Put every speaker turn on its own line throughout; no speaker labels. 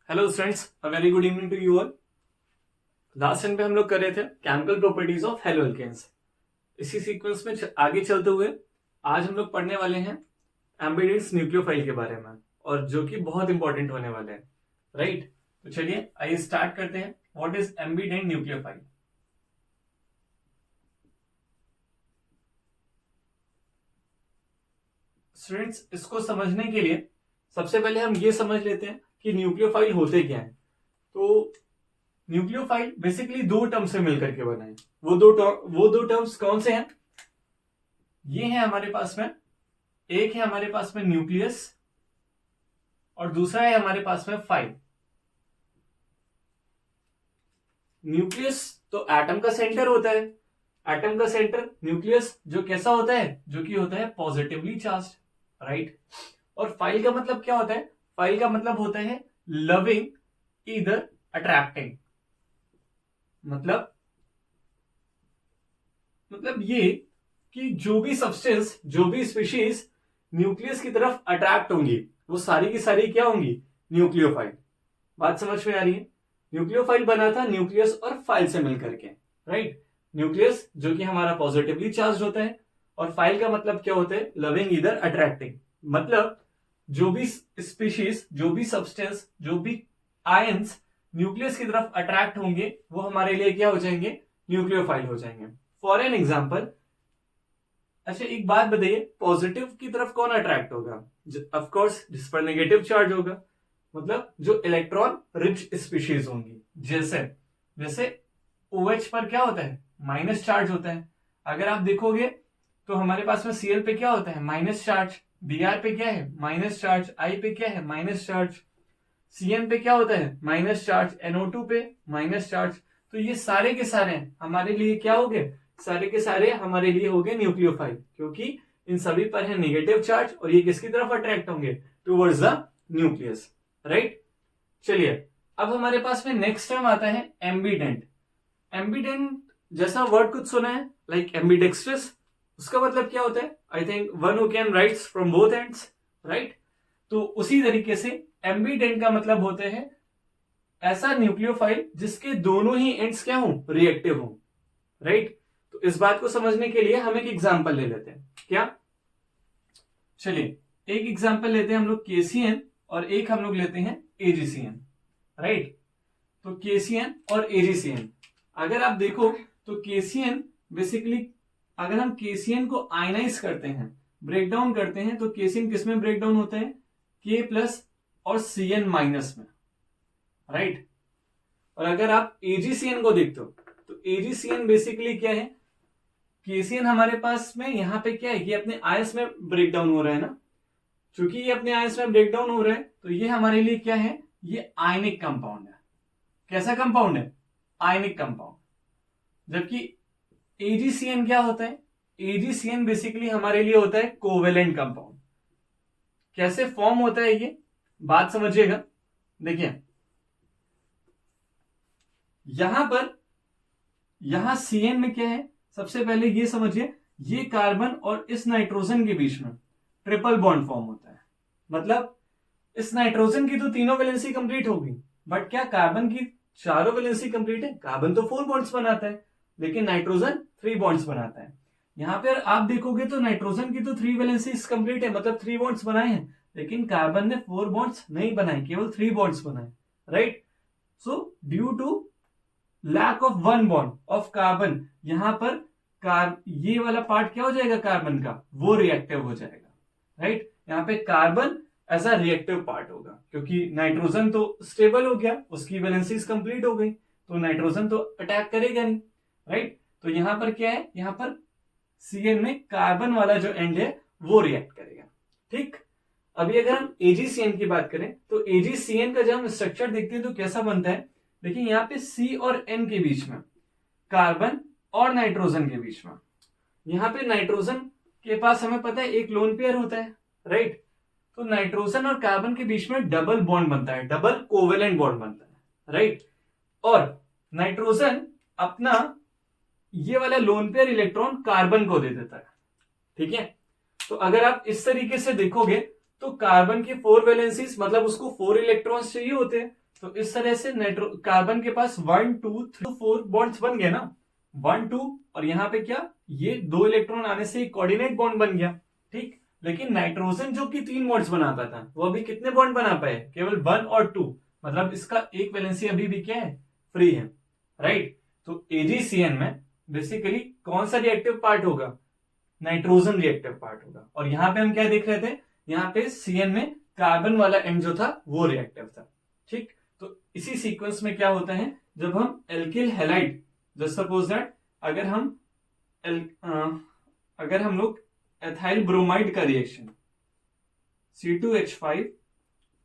Hello students, a very good evening to you all. Last time पे हम लोग कर रहे थे chemical properties of haloalkanes. इसी सीक्वेंस में आगे चलते हुए आज हम लोग पढ़ने वाले हैं एम्बिडेंस न्यूक्लियोफाइल के बारे में, और जो कि बहुत इंपॉर्टेंट होने वाले हैं। राइट, तो चलिए आइए स्टार्ट करते हैं। What is ambient nucleophile? Students, इसको समझने के लिए सबसे पहले हम ये समझ लेते हैं कि न्यूक्लियोफाइल होते क्या है। तो न्यूक्लियोफाइल बेसिकली दो टर्म से मिलकर के बना है। वो दो टर्म्स कौन से हैं? ये है हमारे पास में, एक है हमारे पास में न्यूक्लियस और दूसरा है हमारे पास में फाइल। न्यूक्लियस तो एटम का सेंटर होता है, एटम का सेंटर। न्यूक्लियस जो कैसा होता है, जो कि होता है पॉजिटिवली चार्ज, राइट। और फाइल का मतलब क्या होता है? फाइल का मतलब होता है लविंग ईदर अट्रैक्टिंग। मतलब ये कि जो भी सब्सटेंस, जो भी स्पीशीज न्यूक्लियस की तरफ अट्रैक्ट होंगी वो सारी की सारी क्या होंगी? न्यूक्लियोफाइल। बात समझ में आ रही है? न्यूक्लियोफाइल बना था न्यूक्लियस और फाइल से मिलकर के, राइट। न्यूक्लियस जो कि हमारा पॉजिटिवली चार्ज होता है, और फाइल का मतलब क्या होता है? लविंग इधर अट्रैक्टिंग। मतलब जो भी स्पीशीज, जो भी सब्सटेंस, जो भी आयंस न्यूक्लियस की तरफ अट्रैक्ट होंगे वो हमारे लिए क्या हो जाएंगे? न्यूक्लियोफाइल हो जाएंगे। फॉर एन एग्जाम्पल, अच्छा एक बात बताइए, पॉजिटिव की तरफ कौन अट्रैक्ट होगा? ऑफ कोर्स जिस पर नेगेटिव चार्ज होगा, मतलब जो इलेक्ट्रॉन रिच स्पीशीज होंगी। जैसे जैसे OH पर क्या होता है? माइनस चार्ज होता है। अगर आप देखोगे तो हमारे पास में Cl पे क्या होता है? Minus charge. Br पे क्या है? Minus charge. I पे क्या है? Minus charge. Cn पे क्या होता है? Minus charge. NO2 पे माइनस चार्ज। तो ये सारे के सारे हमारे लिए क्या हो गए? सारे के सारे हमारे लिए हो गए न्यूक्लियोफाइल, क्योंकि इन सभी पर है नेगेटिव चार्ज और ये किसकी तरफ अट्रैक्ट होंगे? Towards the nucleus, right. चलिए, अब हमारे पास में नेक्स्ट टर्म आता है एम्बिडेंट। एम्बिडेंट जैसा वर्ड कुछ सुना है, लाइक एम्बिडेक्स्ट्रस। उसका मतलब क्या होता है? I think one who can rights from both ends, right. तो उसी तरीके से एम्बिडेंट का मतलब होते हैं ऐसा न्यूक्लियोफाइल जिसके दोनों ही एंड्स क्या हो? रिएक्टिव हो, राइट। तो इस बात को समझने के लिए हम एक एग्जांपल ले लेते हैं। क्या? चलिए एक एग्जांपल लेते हैं हम लोग KCN, और एक हम लोग लेते हैं AgCN, राइट। तो KCN और AgCN अगर आप देखो तो KCN बेसिकली, अगर हम KCN को आयनाइज करते हैं, ब्रेक डाउन करते हैं, तो KCN किस में ब्रेक डाउन होता है? K प्लस और Cn माइनस में, राइट। और अगर आप AgCN को देखते हो तो AgCN बेसिकली क्या है? KCN हमारे पास में यहां पे क्या है? ये अपने आयंस में ब्रेक डाउन हो रहा है ना। चूंकि ये अपने आयंस में ब्रेक डाउन हो रहा है तो ये हमारे लिए क्या है? ये आयनिक कंपाउंड है। कैसा कंपाउंड है? Ionic compound. जबकि AgCN क्या होता है? AgCN बेसिकली हमारे लिए होता है कोवेलेंट कंपाउंड। कैसे फॉर्म होता है ये बात समझिएगा। देखिए यहां Cn में क्या है? सबसे पहले ये समझिए, ये कार्बन और इस नाइट्रोजन के बीच में ट्रिपल बॉन्ड फॉर्म होता है। मतलब इस नाइट्रोजन की तो तीनों वैलेंसी कंप्लीट होगी, बट क्या कार्बन की चारों वैलेंसी कंप्लीट है? कार्बन तो 4 बॉन्ड्स बनाता है, लेकिन नाइट्रोजन 3 बॉन्ड्स बनाता है। यहां पर आप देखोगे तो नाइट्रोजन की तो 3 वैलेंसी कंप्लीट है, मतलब 3 बॉन्ड्स बनाए हैं, लेकिन कार्बन ने 4 बॉन्ड्स नहीं बनाए, केवल 3 बॉन्ड्स बनाए, right. So due to lack of 1 bond of carbon, यहां पर ये वाला पार्ट क्या हो जाएगा? कार्बन का वो रिएक्टिव हो जाएगा, राइट। यहां पे carbon as a reactive part होगा, क्योंकि नाइट्रोजन तो स्टेबल हो गया, उसकी वैलेंसीज कंप्लीट हो गई, तो नाइट्रोजन तो अटैक करेगा नहीं, राइट। तो यहां पर क्या है? यहां पर Cn में कार्बन वाला जो एंड है वो रिएक्ट करेगा, ठीक। अभी अगर हम AgCN की बात करें तो AgCN का जब हम स्ट्रक्चर देखते हैं तो कैसा बनता है? देखिए यहाँ पे C और N के बीच में, कार्बन और नाइट्रोजन के बीच में, यहां पे नाइट्रोजन के पास हमें पता है एक लोन पेयर होता है, राइट। तो नाइट्रोजन और कार्बन के बीच में डबल बॉन्ड बनता है, डबल कोवेलेंट बॉन्ड बनता है, राइट। और नाइट्रोजन अपना ये वाला लोन पेयर इलेक्ट्रॉन कार्बन को दे देता है, ठीक है। तो अगर आप इस तरीके से देखोगे तो कार्बन की 4 वैलेंसीज, मतलब उसको 4 इलेक्ट्रॉन्स चाहिए होते हैं, तो इस तरह से कार्बन के पास 1 2 3 4 बॉन्ड्स बन गए ना, 1 2, और यहाँ पे क्या, ये 2 इलेक्ट्रॉन आने से कोऑर्डिनेट बॉन्ड बन गया, ठीक। लेकिन नाइट्रोजन जो कि 3 बॉन्ड्स बनाता था, वो अभी कितने बॉन्ड बना पाए, केवल 1 और 2, मतलब इसका एक वैलेंसी अभी भी क्या है, फ्री है, राइट। तो AgCN में बेसिकली कौन सा रिएक्टिव पार्ट होगा, नाइट्रोजन रिएक्टिव पार्ट होगा। और यहां पे हम क्या देख रहे थे, यहाँ पे CN में कार्बन वाला एंड जो था वो रिएक्टिव था, ठीक। तो इसी सीक्वेंस में क्या होता है, जब हम alkyl halide, just suppose that अगर हम लोग एथाइल ब्रोमाइड का रिएक्शन C2H5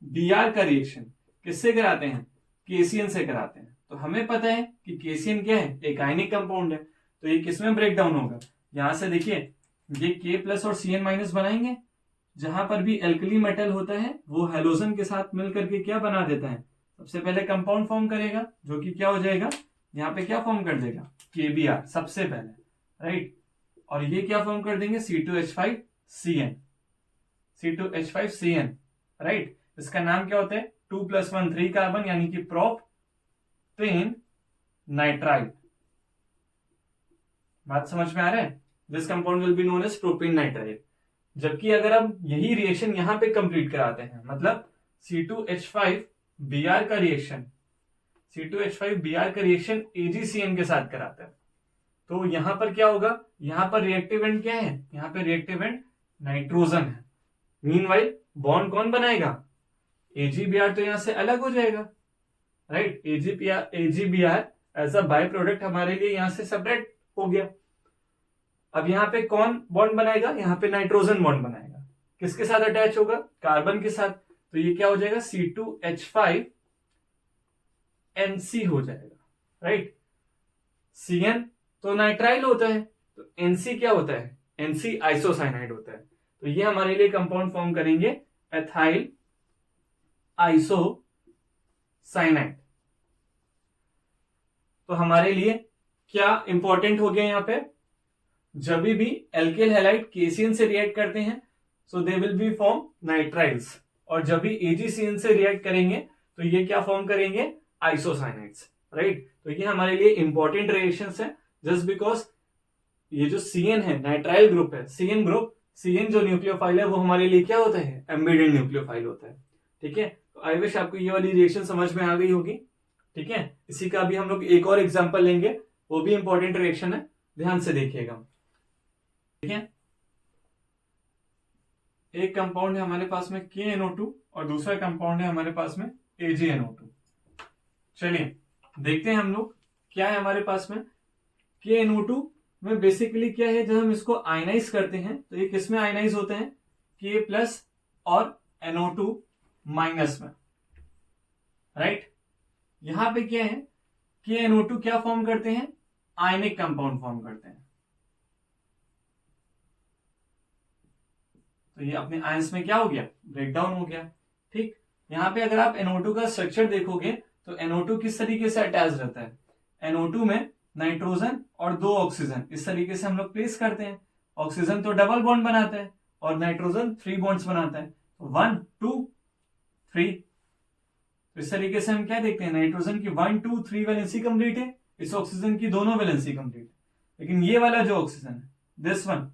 Br का रिएक्शन किससे कराते हैं, KCN से कराते हैं, तो हमें पता है कि KCN क्या है, एक आयनिक कंपाउंड है। तो ये किसमें ब्रेक डाउन होगा, यहां से देखिए ये K+ और Cn- बनाएंगे, जहां पर भी एल्कली मेटल होता है वो हेलोजन के साथ मिलकर के क्या बना देता है, सबसे पहले कंपाउंड फॉर्म करेगा, जो कि क्या हो जाएगा, यहाँ पे क्या फॉर्म कर देगा, KBr सबसे पहले, राइट। और ये क्या फॉर्म कर देंगे, C2H5Cn, C2H5Cn, राइट। इसका नाम क्या होता है, 2 + 1 3 कार्बन, यानी कि प्रोपेन नाइट्राइड। बात समझ में आ रहा है, this compound will be known as propane nitride. जबकि अगर हम यही रिएक्शन यहां पे कंप्लीट कराते हैं, मतलब C2H5Br का रिएक्शन, C2H5Br का रिएक्शन AgCN के साथ कराते हैं, तो यहां पर क्या होगा, यहां पर रिएक्टिव एंड क्या है, यहां पर रिएक्टिव एंड नाइट्रोजन है। मीनवाइल बॉन्ड कौन बनाएगा, AgBr तो यहां से अलग हो जाएगा, right. AgBr as a by product हमारे लिए यहां से सेपरेट हो गया। अब यहाँ पे कौन बॉन्ड बनाएगा, यहाँ पे नाइट्रोजन बॉन्ड बनाएगा, किसके साथ अटैच होगा, कार्बन के साथ। तो ये क्या हो जाएगा, C2H5NC हो जाएगा, राइट। Cn तो नाइट्राइल होता है, तो NC क्या होता है, NC आइसोसाइनाइड होता है। तो ये हमारे लिए कंपाउंड फॉर्म करेंगे एथाइल आइसोसाइनाइड। तो हमारे लिए क्या इंपॉर्टेंट हो गया यहाँ पे, जब भी एल्किल हैलाइड KCN से रिएक्ट करते हैं so they will be form nitriles, और जब भी AgCN से रिएक्ट करेंगे तो ये क्या फॉर्म करेंगे, आइसोसाइनाइड्स, राइट। तो ये हमारे लिए इंपॉर्टेंट रिएक्शंस है, जस्ट बिकॉज ये जो CN है नाइट्राइल ग्रुप है, CN ग्रुप, CN जो न्यूक्लियोफाइल है वो हमारे लिए क्या होता है, एम्बेडेड न्यूक्लियोफाइल होता है, ठीक है। तो आई विश आपको ये वाली रिएक्शन समझ में आ गई होगी, ठीक है। इसी का भी हम लोग एक और एग्जांपल लेंगे, वो भी इंपॉर्टेंट रिएक्शन है, ध्यान से देखिएगा, ठीक है। एक कंपाउंड है हमारे पास में KNO2 और दूसरा कंपाउंड है हमारे पास में AgNO2। चलिए देखते हैं हम लोग क्या है हमारे पास में। KNO2 में बेसिकली क्या है, जब हम इसको आयनाइज करते हैं तो ये किस में आयनाइज होते हैं, K+ और NO2- में, राइट। यहां पे क्या है, KNO2 क्या फॉर्म करते हैं, आयनिक कंपाउंड फॉर्म करते हैं, तो ये अपने आयंस में क्या हो गया, ब्रेक डाउन हो गया, ठीक। यहां पे अगर आप NO2 का स्ट्रक्चर देखोगे तो NO2 किस तरीके से अटैच रहता है, NO2 में नाइट्रोजन और 2 ऑक्सीजन, इस तरीके से हम लोग प्लेस करते हैं। ऑक्सीजन तो डबल बॉन्ड बनाता है और नाइट्रोजन 3 बॉन्ड्स बनाता है, 1 2 3। तो इस तरीके से हम क्या देखते हैं, नाइट्रोजन की 1 2 3 वैलेंसी कंप्लीट है, इस ऑक्सीजन की दोनों वैलेंसी कंप्लीट है। लेकिन ये वाला जो ऑक्सीजन है, दिस वन,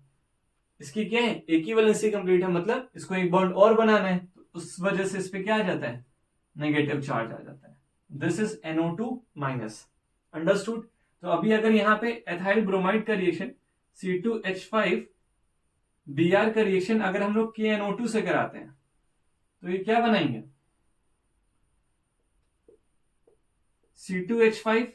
इसकी क्या है, एक ही वैलेंसी कंप्लीट है, मतलब इसको एक बॉन्ड और बनाना है, तो उस वजह से इस पे क्या आ जाता है, नेगेटिव चार्ज आ जाता है। This is NO2-, understood. तो अभी अगर यहाँ पे एथाइल ब्रोमाइड का रिएक्शन C2H5Br का रिएक्शन अगर हम लोग KNO2 से कराते हैं तो ये क्या बनाएंगे, C2H5,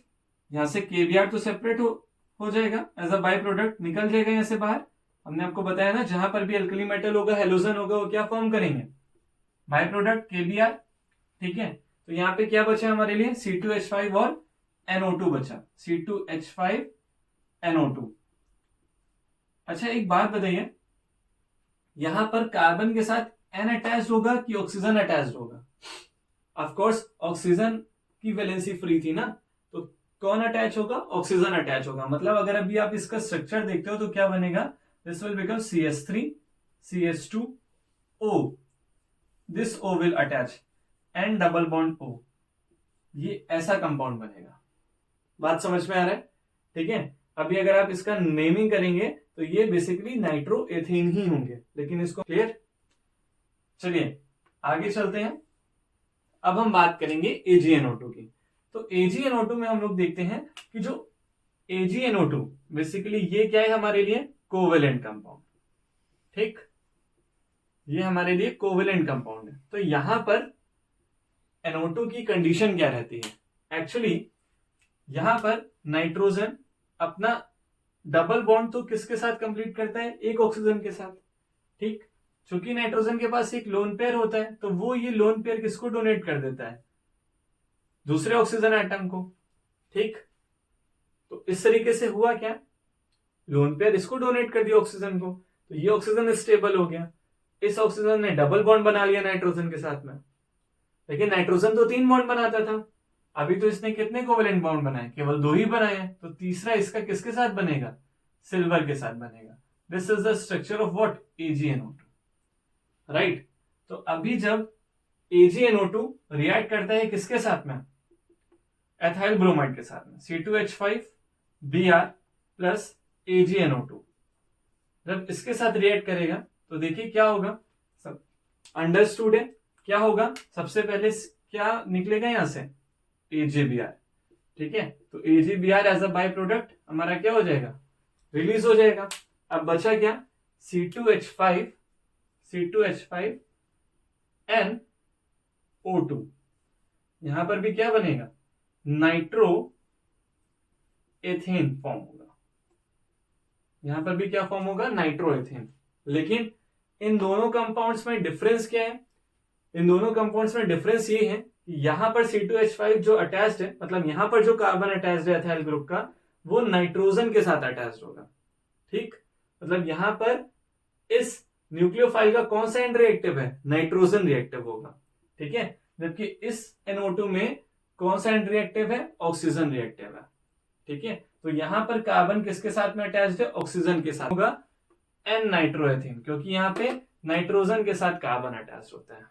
यहां से KBr तो सेपरेट हो जाएगा, एज अ बाय प्रोडक्ट निकल जाएगा यहां से बाहर। हमने आपको बताया ना, जहां पर भी अल्कली मेटल होगा, हेलोजन होगा, वो क्या फॉर्म करेंगे, बाय प्रोडक्ट KBr, ठीक है। तो यहाँ पे क्या बचा हमारे लिए, C2H5 और NO2 बचा, C2H5NO2। अच्छा एक बात बताइए, यहां पर कार्बन के साथ N अटैच होगा कि ऑक्सीजन अटैच होगा, ऑफकोर्स ऑक्सीजन की वैलेंसी फ्री थी ना, तो कौन अटैच होगा, ऑक्सीजन अटैच होगा। मतलब अगर अभी आप इसका स्ट्रक्चर देखते हो तो क्या बनेगा, this will become CH3 CH2O, this O will attach and double bond O, ये ऐसा कंपाउंड बनेगा। बात समझ में आ रहा है? ठीक है। अभी अगर आप इसका नेमिंग करेंगे तो ये बेसिकली नाइट्रोएथेन ही होंगे, लेकिन इसको क्लियर। चलिए आगे चलते हैं। अब हम बात करेंगे AgNO2 की। तो AgNO2 में हम लोग देखते हैं कि जो AgNO2 बेसिकली ये क्या है हमारे लिए? Covalent compound. ठीक, ये हमारे लिए कोवेलेंट कंपाउंड है। तो यहां पर NO2 की कंडीशन क्या रहती है? एक्चुअली यहां पर नाइट्रोजन अपना डबल बॉन्ड तो किसके साथ कंप्लीट करता है? एक ऑक्सीजन के साथ। ठीक, चूंकि नाइट्रोजन के पास एक लोन पेयर होता है तो वो ये लोन पेयर किसको डोनेट कर देता है? दूसरे ऑक्सीजन एटम को। ठीक, तो इस तरीके से हुआ क्या? लोन पेयर इसको डोनेट कर दिया ऑक्सीजन को, तो ये ऑक्सीजन स्टेबल हो गया। इस ऑक्सीजन ने डबल बॉन्ड बना लिया नाइट्रोजन के साथ में, लेकिन नाइट्रोजन तो 3 बॉन्ड बनाता था। अभी तो इसने कितने कोवेलेंट बॉन्ड बनाए? केवल 2 ही बनाए हैं। तो तीसरा इसका किसके साथ बनेगा? सिल्वर के साथ बनेगा। This is the structure of what? AgNO2, right. तो अभी जब AgNO2 रिएक्ट करता है किसके साथ में? एथाइल ब्रोमाइड के साथ में, C2H5Br प्लस AgNO2। जब इसके साथ रिएक्ट करेगा तो देखिए क्या होगा। सब अंडरस्टूड है? क्या होगा? सबसे पहले क्या निकलेगा यहां से? AgBr। ठीक है, तो AgBr as a by product हमारा क्या हो जाएगा? रिलीज हो जाएगा। अब बचा क्या? C2H5NO2। यहां पर भी क्या बनेगा? नाइट्रो एथेन फॉर्म होगा। यहां पर भी क्या फॉर्म होगा? Nitro ethane. लेकिन इन दोनों कंपाउंड्स में डिफरेंस क्या है? इन दोनों कंपाउंड्स में डिफरेंस ये है कि यहां पर C2H5 जो अटैच्ड है, मतलब यहां पर जो कार्बन अटैच्ड है एथाइल ग्रुप का, वो नाइट्रोजन के साथ अटैच्ड होगा। ठीक, मतलब यहां पर इस न्यूक्लियोफाइल का कौन सा एंड रिएक्टिव है? नाइट्रोजन रिएक्टिव होगा। ठीक है, जबकि इस NO2 में कौन सा एंड रिएक्टिव है? ऑक्सीजन रिएक्टिव है। ठीक है, तो यहां पर कार्बन किसके साथ में अटैच्ड है? ऑक्सीजन के साथ होगा N नाइट्रोएथेन, क्योंकि यहां पे नाइट्रोजन के साथ कार्बन अटैच होता है।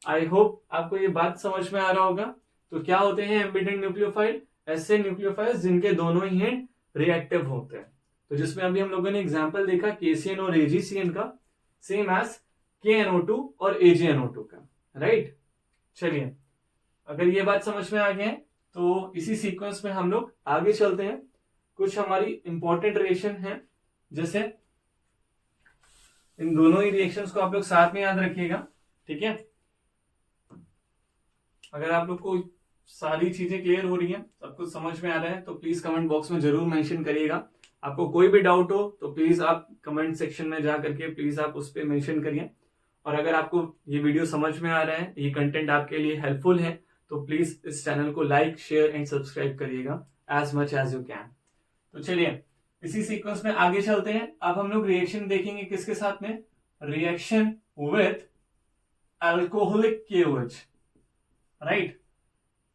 आई होप आपको ये बात समझ में आ रहा होगा। तो क्या होते हैं एम्बिडेंट न्यूक्लियोफाइल? ऐसे न्यूक्लियोफाइल जिनके दोनों ही एंड रिएक्टिव होते हैं। तो जिसमें अभी हम लोगों ने एग्जांपल देखा KCN और AgCN का, सेम एज KNO2 और AgNO2 का, राइट। चलिए, अगर ये बात समझ में आ गया है तो इसी सीक्वेंस में हम लोग आगे चलते हैं। कुछ हमारी इंपॉर्टेंट रिएक्शन है, जैसे इन दोनों ही रिएक्शंस को आप लोग साथ में याद रखिएगा। ठीक है, अगर आप लोग को सारी चीजें क्लियर हो रही हैं, सब कुछ समझ में आ रहा है, तो प्लीज कमेंट बॉक्स में जरूर मेंशन करिएगा। आपको कोई भी डाउट हो तो प्लीज आप कमेंट सेक्शन में जा करके प्लीज आप उस पर मेंशन करिए। और अगर आपको ये वीडियो समझ में आ रहा है, ये कंटेंट आपके लिए हेल्पफुल है, तो प्लीज इस चैनल को लाइक, शेयर एंड सब्सक्राइब करिएगा as much as you can. तो चलिए इसी सीक्वेंस में आगे चलते हैं। अब हम लोग रिएक्शन देखेंगे किसके साथ में? Reaction with alcoholic KOH, right.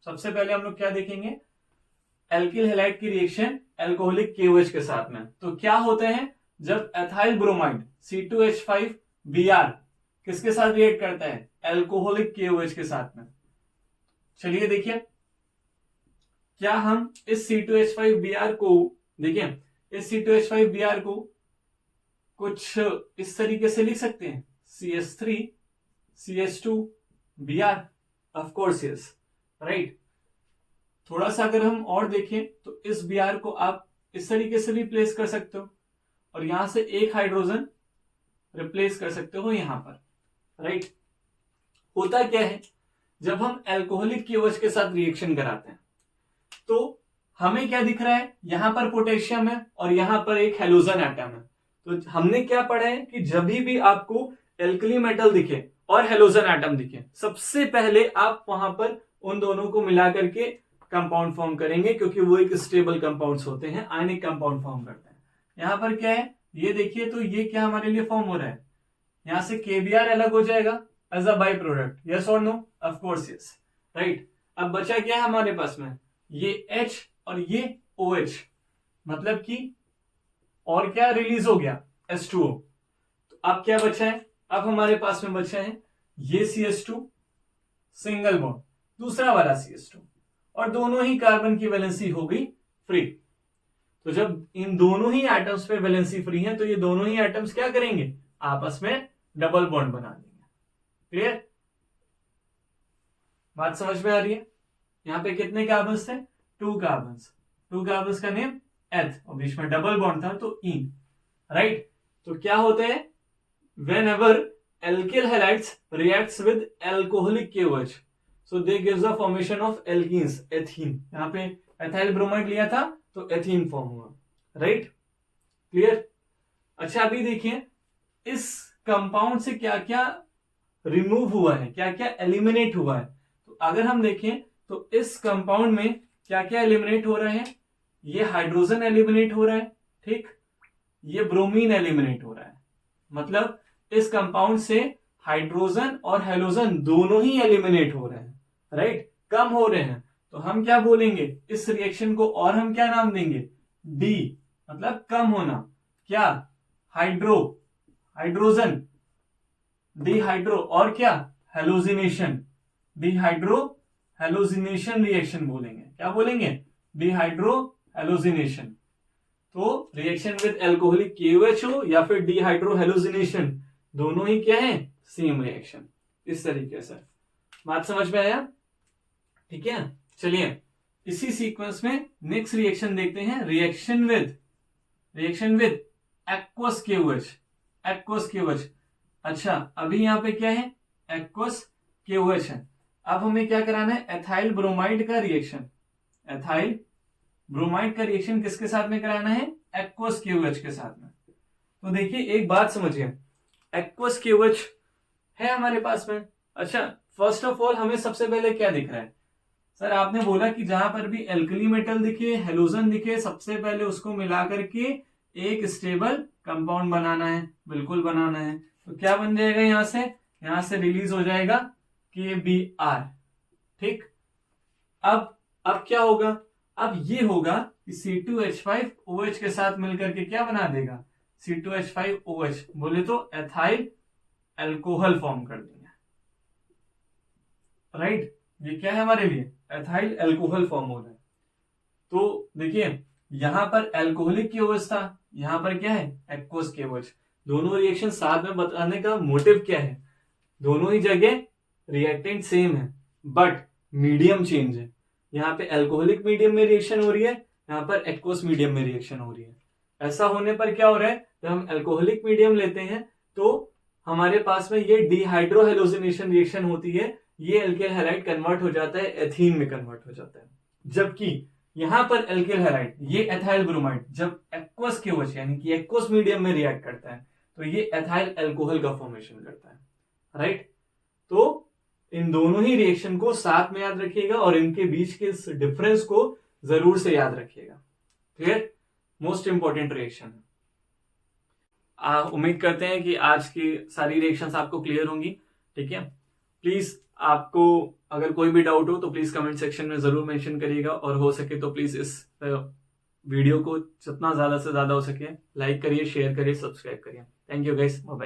सबसे पहले हम लोग क्या देखेंगे? एल्किल हैलाइड की रिएक्शन अल्कोहलिक KOH के साथ में। तो क्या होता है जब एथाइल ब्रोमाइड C2H5Br किसके साथ रिएक्ट करता है? अल्कोहलिक KOH के साथ में। चलिए देखिए, क्या हम इस C2H5Br को, देखिए इस C2H5Br को कुछ इस तरीके से लिख सकते हैं? CH3 CH2Br, of course yes, right. थोड़ा सा अगर हम और देखें तो इस Br को आप इस तरीके से भी प्लेस कर सकते हो, और यहां से एक हाइड्रोजन रिप्लेस कर सकते हो यहां पर, राइट। होता क्या है जब हम अल्कोहलिक KOH के साथ रिएक्शन कराते हैं तो हमें क्या दिख रहा है? यहां पर पोटेशियम है और यहां पर एक हेलोजन एटम है। तो हमने क्या पढ़ा है कि जब भी आपको एल्कली मेटल दिखे और हेलोजन एटम दिखे, सबसे पहले आप वहां पर उन दोनों को मिला करके कंपाउंड फॉर्म करेंगे, क्योंकि वो एक स्टेबल कंपाउंड्स होते हैं, आयनिक कंपाउंड फॉर्म करते हैं। यहां पर क्या है ये देखिए, तो ये क्या हमारे लिए फॉर्म हो रहा है? यहां से KBr अलग हो जाएगा as a by product, yes और no? Of course yes, right. अब बचा क्या है हमारे पास में? ये H और ये OH, मतलब कि और क्या रिलीज हो गया? H2O। तो अब क्या बचा है? अब हमारे पास में बचा है ये CH2 सिंगल बॉन्ड, दूसरा वाला CH2, और दोनों ही कार्बन की वैलेंसी हो गई फ्री। तो जब इन दोनों ही एटम्स पे वैलेंसी फ्री है तो ये दोनों ही एटम्स क्या करेंगे, आपस में डबल बॉन्ड बना देंगे। क्लियर, बात समझ में आ रही है। यहाँ पे कितने कार्बन्स थे, 2 कार्बन्स, 2 कार्बन्स का नेम एथ, और बीच में डबल बॉन्ड था तो इन, राइट। तो क्या होता है, when ever alkyl halides reacts with alcoholic KOH, so they gives the formation of alkenes, ethene. यहाँ पे एथाइल ब्रोमाइड लिया था तो एथीन फॉर्म हुआ, राइट। क्लियर। अच्छा अभी देखिए इस कंपाउंड से क्या क्या रिमूव हुआ है, क्या क्या एलिमिनेट हुआ है। तो अगर हम देखें तो इस कंपाउंड में क्या क्या एलिमिनेट हो रहा है, ये हाइड्रोजन एलिमिनेट हो रहा है, ठीक, ये ब्रोमीन एलिमिनेट हो रहा है। मतलब इस कंपाउंड से हाइड्रोजन और हेलोजन दोनों ही एलिमिनेट हो रहे हैं, राइट, कम हो रहे हैं। तो हम क्या बोलेंगे इस रिएक्शन को, और हम क्या नाम देंगे, डी, मतलब कम होना, क्या, हाइड्रो, हाइड्रोजन, डिहाइड्रो, और क्या, हेलोजिनेशन, डिहाइड्रो हेलोजिनेशन रिएक्शन बोलेंगे। क्या बोलेंगे, डिहाइड्रो हेलोजिनेशन। तो रिएक्शन विद एल्कोहलिक KOH हो या फिर डिहाइड्रो हेलोजिनेशन, दोनों ही क्या है, सेम रिएक्शन। इस तरीके से बात समझ में आया, ठीक है। चलिए इसी सीक्वेंस में नेक्स्ट रिएक्शन देखते हैं, reaction with aqueous KOH, aqueous KOH। अच्छा अभी यहाँ पे क्या है, एक्वस KOH है। अब हमें क्या कराना है, एथाइल ब्रोमाइड का रिएक्शन, एथाइल ब्रोमाइड का रिएक्शन किसके साथ में कराना है, एक्वस KOH के साथ में। तो देखिए एक बात समझिए, एक्वस KOH है हमारे पास में। अच्छा फर्स्ट ऑफ ऑल हमें सबसे पहले क्या दिख रहा है, सर आपने बोला कि जहां पर भी एल्कली मेटल दिखे, हेलोजन दिखे, सबसे पहले उसको मिला करके एक स्टेबल कंपाउंड बनाना है, बिल्कुल बनाना है। तो क्या बन जाएगा, यहां से रिलीज हो जाएगा KBr, ठीक। अब क्या होगा, अब ये होगा कि C2H5OH के साथ मिलकर के क्या बना देगा, C2H5OH, बोले तो एथाइल अल्कोहल फॉर्म कर देंगे, राइट। ये क्या है हमारे लिए, एथाइल अल्कोहल फॉर्म हो रहा है। तो देखिए यहां पर एल्कोहलिक KOH था, यहां पर क्या है, एक्वस KOH। दोनों रिएक्शन साथ में बताने का मोटिव क्या है, दोनों ही जगह रिएक्टेंट सेम है बट मीडियम चेंज है। यहाँ पे एल्कोहलिक मीडियम में रिएक्शन हो रही है, यहाँ पर एक्वस मीडियम में रिएक्शन हो रही है। ऐसा होने पर क्या हो रहा है, जब हम एल्कोहलिक मीडियम लेते हैं तो हमारे पास में ये डिहाइड्रो हेलोजिनेशन रिएक्शन होती है, ये एल्किल हैलाइड कन्वर्ट हो जाता है, एथीन में कन्वर्ट हो जाता है। जबकि यहां पर एल्किल हैलाइड, ये एथाइल ब्रोमाइड, जब एक्वस KOH यानी कि एक्वस मीडियम में रिएक्ट करता है तो ये एथाइल अल्कोहल का फॉर्मेशन करता है, राइट। तो इन दोनों ही रिएक्शन को साथ में याद रखिएगा और इनके बीच के डिफरेंस को जरूर से याद रखिएगा। क्लियर, मोस्ट इंपॉर्टेंट रिएक्शन है। उम्मीद करते हैं कि आज की सारी रिएक्शंस आपको क्लियर होंगी, ठीक है। प्लीज आपको अगर कोई भी डाउट हो तो प्लीज कमेंट सेक्शन में जरूर मेंशन करिएगा, और हो सके तो प्लीज इस वीडियो को जितना ज्यादा से ज्यादा हो सके लाइक करिए, शेयर करिए, सब्सक्राइब करिए। Thank you guys, bye bye.